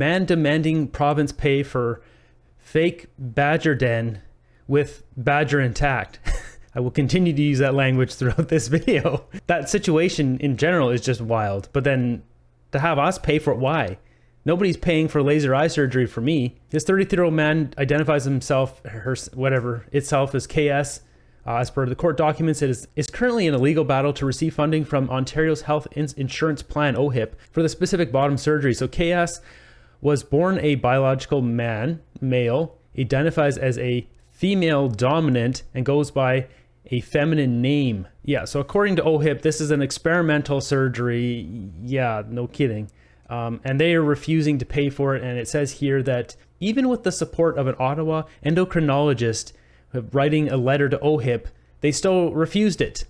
Man demanding province pay for fake badger den with badger intact. I will continue to use that language throughout this video. That situation in general is just wild. But then to have us pay for it, why? Nobody's paying for laser eye surgery for me. This 33-year-old man identifies himself, itself as KS. As per the court documents, it is currently in a legal battle to receive funding from Ontario's Health Insurance Plan, OHIP, for the specific bottom surgery. So KS was born a biological male, identifies as a female dominant, and goes by a feminine name. Yeah, so according to OHIP, this is an experimental surgery. Yeah, no kidding. And they are refusing to pay for it. And it says here that even with the support of an Ottawa endocrinologist writing a letter to OHIP, they still refused it.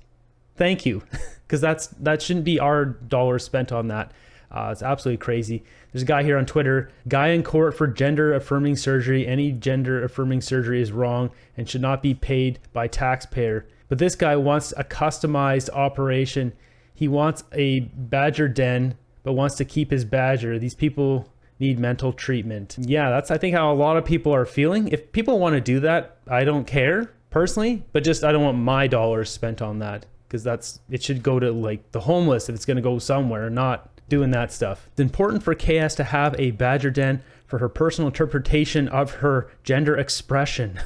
Thank you, because that shouldn't be our dollars spent on that. It's absolutely crazy. There's a guy here on Twitter, guy in court for gender affirming surgery. Any gender affirming surgery is wrong and should not be paid by taxpayer. But this guy wants a customized operation. He wants a badger den, but wants to keep his badger. These people need mental treatment. Yeah, that's I think how a lot of people are feeling. If people want to do that, I don't care personally, but just I don't want my dollars spent on that, because it should go to like the homeless if it's going to go somewhere, not doing that stuff. It's important for KS to have a badger den for her personal interpretation of her gender expression.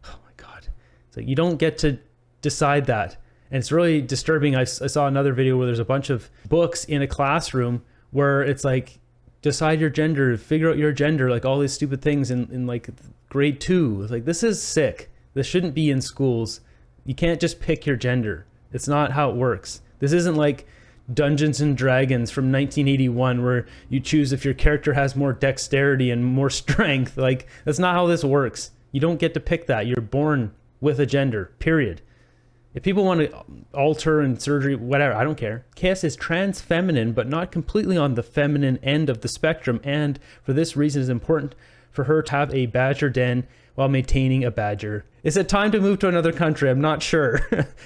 Oh my God. It's like you don't get to decide that. And it's really disturbing. I saw another video where there's a bunch of books in a classroom where it's like, decide your gender, figure out your gender, like all these stupid things in like grade 2. It's like, this is sick. This shouldn't be in schools. You can't just pick your gender. It's not how it works. This isn't like Dungeons and Dragons from 1981 where you choose if your character has more dexterity and more strength. Like, that's not how this works. You don't get to pick that. You're born with a gender, period. If people want to alter and surgery, whatever, I don't care. KS is trans feminine, but not completely on the feminine end of the spectrum. And for this reason, it's important for her to have a badger den while maintaining a badger. Is it time to move to another country? I'm not sure.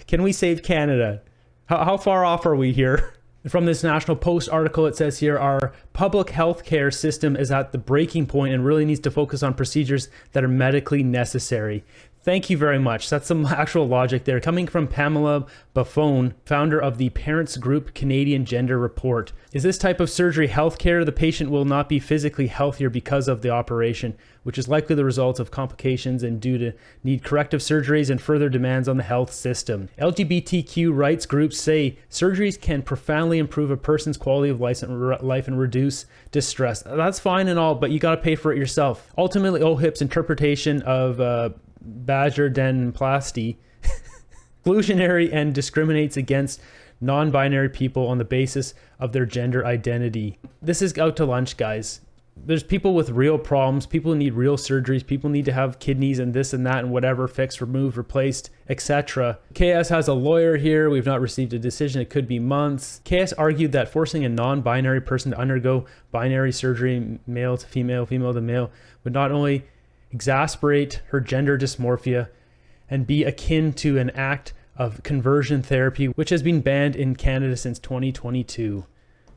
Can we save Canada? How far off are we here? From this National Post article, it says here, our public health care system is at the breaking point and really needs to focus on procedures that are medically necessary. Thank you very much. That's some actual logic there. Coming from Pamela Buffone, founder of the Parents Group Canadian Gender Report. Is this type of surgery healthcare? The patient will not be physically healthier because of the operation, which is likely the result of complications and due to need corrective surgeries and further demands on the health system. LGBTQ rights groups say surgeries can profoundly improve a person's quality of life and reduce distress. That's fine and all, but you got to pay for it yourself. Ultimately, OHIP's interpretation of badger denplasty exclusionary and discriminates against non-binary people on the basis of their gender identity. This is out to lunch, guys. There's people with real problems. People who need real surgeries. People need to have kidneys and this and that and whatever, fixed, removed, replaced, etc. KS has a lawyer here. We've not received a decision. It could be months. KS argued that forcing a non-binary person to undergo binary surgery, male to female, female to male, would not only exasperate her gender dysmorphia and be akin to an act of conversion therapy, which has been banned in Canada since 2022.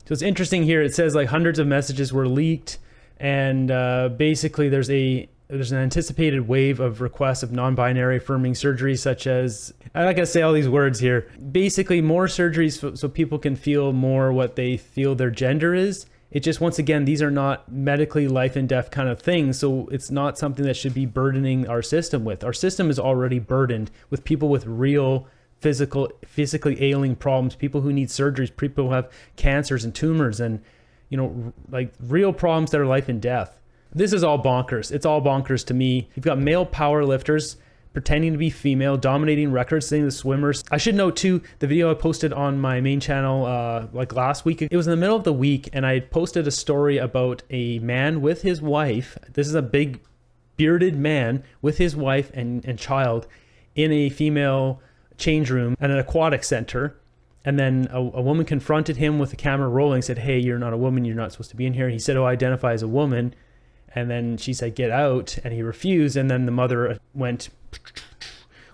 So it's interesting here. It says like hundreds of messages were leaked, and basically there's an anticipated wave of requests of non-binary affirming surgeries, such as, I'm not gonna say all these words here, basically more surgeries so people can feel more what they feel their gender is. It just, once again, these are not medically life and death kind of things, so it's not something that should be burdening our system with. Our system is already burdened with people with real physically ailing problems, people who need surgeries, people who have cancers and tumors and, you know, like real problems that are life and death. This is all bonkers. It's all bonkers to me. You've got male power lifters pretending to be female, dominating records, saying the swimmers. I should note too, the video I posted on my main channel like last week, it was in the middle of the week, and I posted a story about a man with his wife. This is a big bearded man with his wife and child in a female change room at an aquatic center. And then a woman confronted him with the camera rolling, said, "Hey, you're not a woman. You're not supposed to be in here." He said, "Oh, I identify as a woman." And then she said, "Get out." And he refused. And then the mother went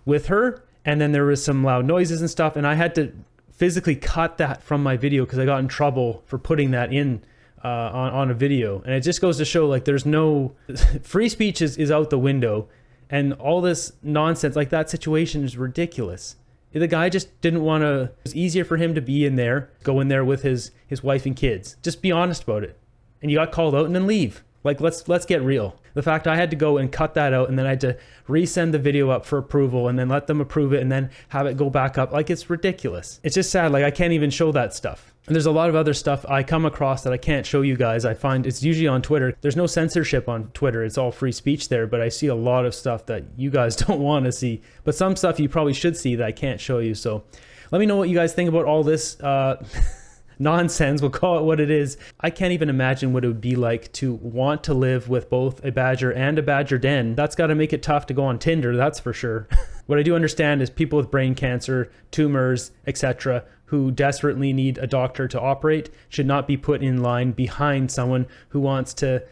with her. And then there was some loud noises and stuff. And I had to physically cut that from my video because I got in trouble for putting that in on a video. And it just goes to show, like, there's no free speech is out the window, and all this nonsense, like that situation is ridiculous. The guy just didn't want to, it was easier for him to be in there, go in there with his wife and kids. Just be honest about it. And you got called out and then leave. Like, let's get real. The fact I had to go and cut that out, and then I had to resend the video up for approval, and then let them approve it, and then have it go back up. Like, it's ridiculous. It's just sad. Like, I can't even show that stuff. And there's a lot of other stuff I come across that I can't show you guys. I find it's usually on Twitter. There's no censorship on Twitter. It's all free speech there, but I see a lot of stuff that you guys don't want to see. But some stuff you probably should see that I can't show you. So let me know what you guys think about all this nonsense. We'll call it what it is. I can't even imagine what it would be like to want to live with both a badger and a badger den. That's got to make it tough to go on Tinder, that's for sure. What I do understand is people with brain cancer, tumors, etc., who desperately need a doctor to operate should not be put in line behind someone who wants to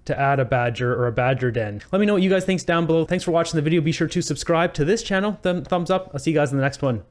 add a badger or a badger den. Let me know what you guys think down below. Thanks for watching the video. Be sure to subscribe to this channel. Thumbs up. I'll see you guys in the next one.